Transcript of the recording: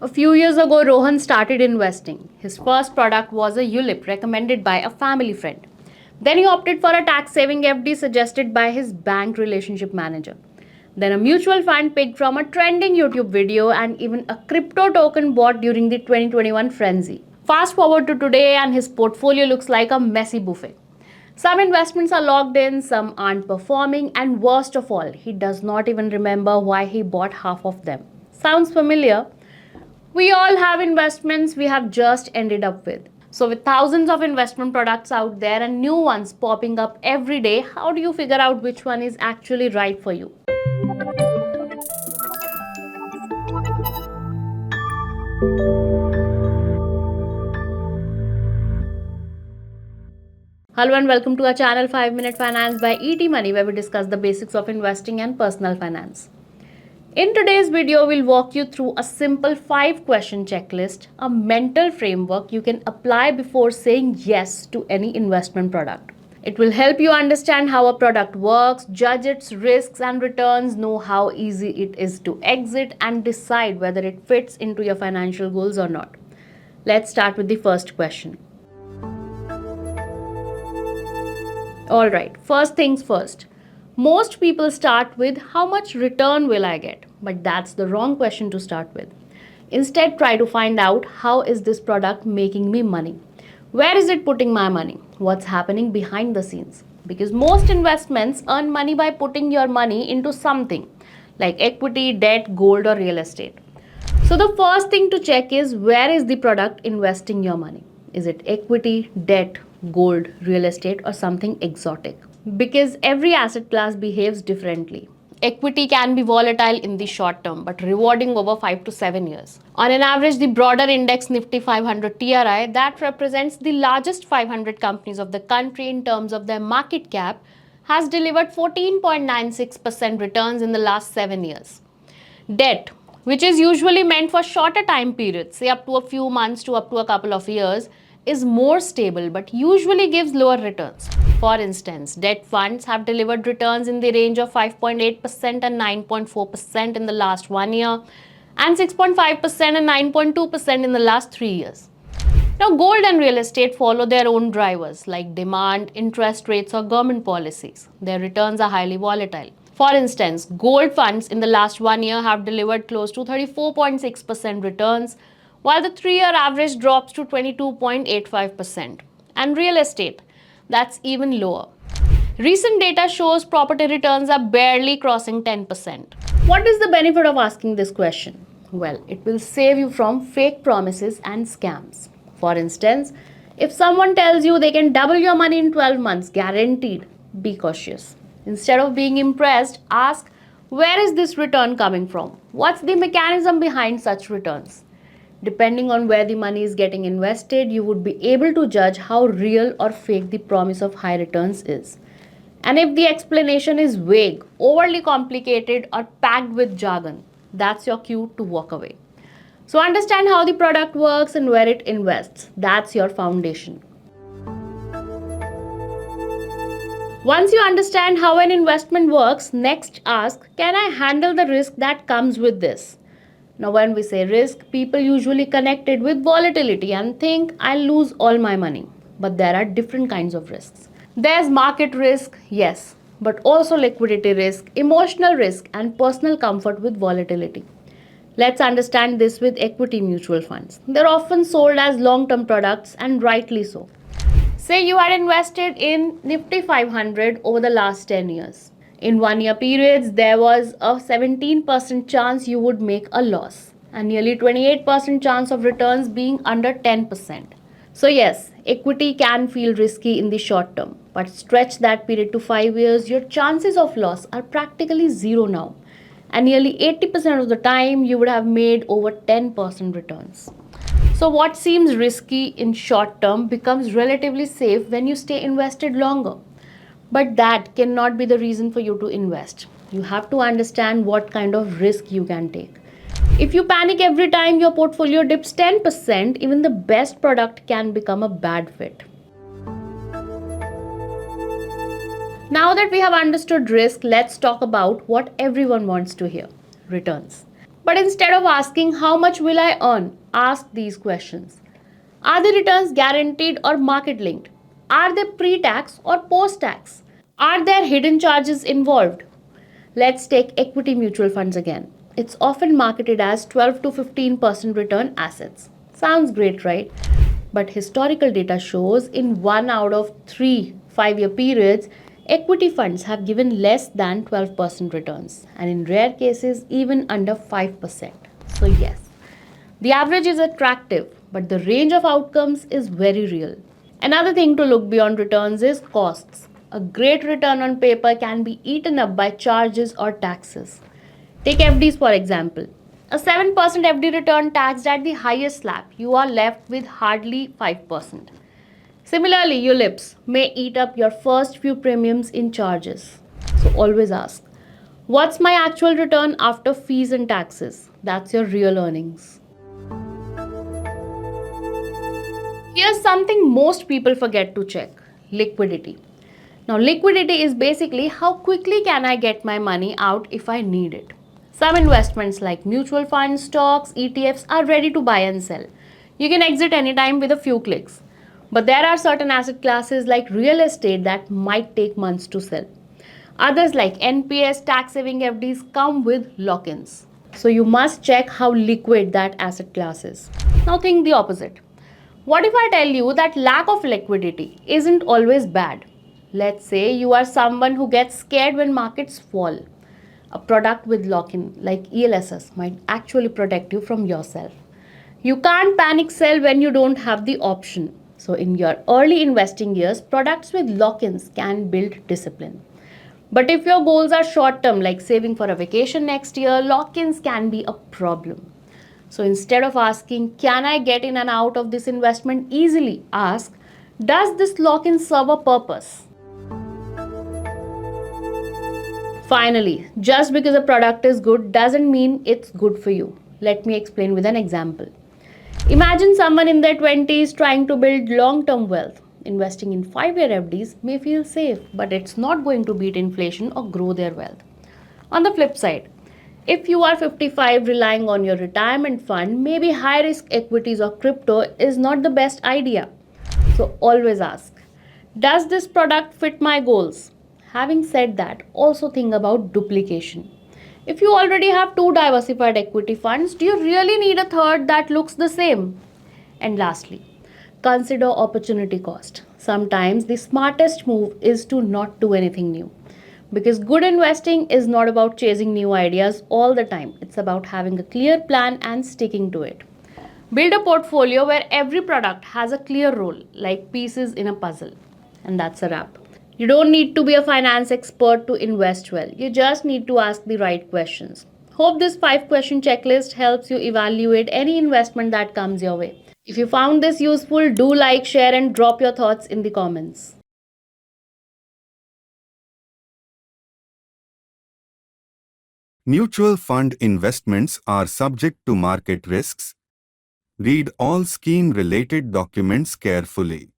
A few years ago, Rohan started investing. His first product was a ULIP recommended by a family friend. Then he opted for a tax saving FD suggested by his bank relationship manager. Then a mutual fund picked from a trending YouTube video and even a crypto token bought during the 2021 frenzy. Fast forward to today and his portfolio looks like a messy buffet. Some investments are locked in, some aren't performing, and worst of all, he does not even remember why he bought half of them. Sounds familiar? We all have investments we have just ended up with. So, with thousands of investment products out there and new ones popping up every day, how do you figure out which one is actually right for you? Hello and welcome to our channel 5 Minute Finance by ET Money, where we discuss the basics of investing and personal finance. In today's video, we'll walk you through a simple 5-question checklist, a mental framework you can apply before saying yes to any investment product. It will help you understand how a product works, judge its risks and returns, know how easy it is to exit, and decide whether it fits into your financial goals or not. Let's start with the first question. Alright, first things first. Most people start with how much return will I get? But that's the wrong question to start with. Instead, try to find out how is this product making me money? Where is it putting my money? What's happening behind the scenes? Because most investments earn money by putting your money into something like equity, debt, gold, or real estate. So the first thing to check is where is the product investing your money? Is it equity, debt, gold, real estate, or something exotic? Because every asset class behaves differently. Equity can be volatile in the short term but rewarding over 5 to 7 years. On an average, the broader index Nifty 500 TRI that represents the largest 500 companies of the country in terms of their market cap has delivered 14.96% returns in the last 7 years. Debt, which is usually meant for shorter time periods, say up to a few months to up to a couple of years, is more stable but usually gives lower returns. For instance, debt funds have delivered returns in the range of 5.8% and 9.4% in the last 1 year and 6.5% and 9.2% in the last 3 years. Now, gold and real estate follow their own drivers like demand, interest rates, or government policies. Their returns are highly volatile. For instance, gold funds in the last 1 year have delivered close to 34.6% returns, while the 3-year average drops to 22.85%. And real estate, that's even lower. Recent data shows property returns are barely crossing 10%. What is the benefit of asking this question? Well, it will save you from fake promises and scams. For instance, if someone tells you they can double your money in 12 months, guaranteed, be cautious. Instead of being impressed, ask, where is this return coming from? What's the mechanism behind such returns? Depending on where the money is getting invested, you would be able to judge how real or fake the promise of high returns is. And if the explanation is vague, overly complicated, or packed with jargon, that's your cue to walk away. So understand how the product works and where it invests. That's your foundation. Once you understand how an investment works, next ask, can I handle the risk that comes with this? Now, when we say risk, people usually connect it with volatility and think I'll lose all my money. But there are different kinds of risks. There's market risk, yes, but also liquidity risk, emotional risk, and personal comfort with volatility. Let's understand this with equity mutual funds. They're often sold as long-term products and rightly so. Say you had invested in Nifty 500 over the last 10 years. In 1 year periods, there was a 17% chance you would make a loss and nearly 28% chance of returns being under 10%. So yes, equity can feel risky in the short term, but stretch that period to 5 years, your chances of loss are practically zero now. And nearly 80% of the time, you would have made over 10% returns. So what seems risky in short term becomes relatively safe when you stay invested longer. But that cannot be the reason for you to invest. You have to understand what kind of risk you can take. If you panic every time your portfolio dips 10%, even the best product can become a bad fit. Now that we have understood risk, let's talk about what everyone wants to hear: returns. But instead of asking how much will I earn, ask these questions. Are the returns guaranteed or market linked? Are they pre tax or post tax? Are there hidden charges involved? Let's take equity mutual funds again. It's often marketed as 12 to 15% return assets. Sounds great, right? But historical data shows in 1 out of 3 5-year periods, equity funds have given less than 12% returns, and in rare cases, even under 5%. So, yes, the average is attractive, but the range of outcomes is very real. Another thing to look beyond returns is costs. A great return on paper can be eaten up by charges or taxes. Take FDs for example. A 7% FD return taxed at the highest slab, you are left with hardly 5%. Similarly, ULIPs may eat up your first few premiums in charges. So always ask, what's my actual return after fees and taxes? That's your real earnings. Here's something most people forget to check: liquidity. Now, liquidity is basically how quickly can I get my money out if I need it. Some investments like mutual funds, stocks, ETFs are ready to buy and sell. You can exit anytime with a few clicks. But there are certain asset classes like real estate that might take months to sell. Others like NPS, tax saving FDs come with lock ins. So you must check how liquid that asset class is. Now think the opposite. What if I tell you that lack of liquidity isn't always bad? Let's say you are someone who gets scared when markets fall. A product with lock in, like ELSS, might actually protect you from yourself. You can't panic sell when you don't have the option. So, in your early investing years, products with lock ins can build discipline. But if your goals are short term, like saving for a vacation next year, lock ins can be a problem. So instead of asking, can I get in and out of this investment easily? Ask, does this lock in serve a purpose? Finally, just because a product is good doesn't mean it's good for you. Let me explain with an example. Imagine someone in their 20s trying to build long term wealth. Investing in 5-year FDs may feel safe, but it's not going to beat inflation or grow their wealth. On the flip side, if you are 55 relying on your retirement fund, maybe high risk equities or crypto is not the best idea. So always ask, does this product fit my goals? Having said that, also think about duplication. If you already have two diversified equity funds, do you really need a third that looks the same? And lastly, consider opportunity cost. Sometimes the smartest move is to not do anything new. Because good investing is not about chasing new ideas all the time, it's about having a clear plan and sticking to it. Build a portfolio where every product has a clear role, like pieces in a puzzle. And that's a wrap. You don't need to be a finance expert to invest well, you just need to ask the right questions. Hope this 5 question checklist helps you evaluate any investment that comes your way. If you found this useful, do like, share, and drop your thoughts in the comments. Mutual fund investments are subject to market risks. Read all scheme-related documents carefully.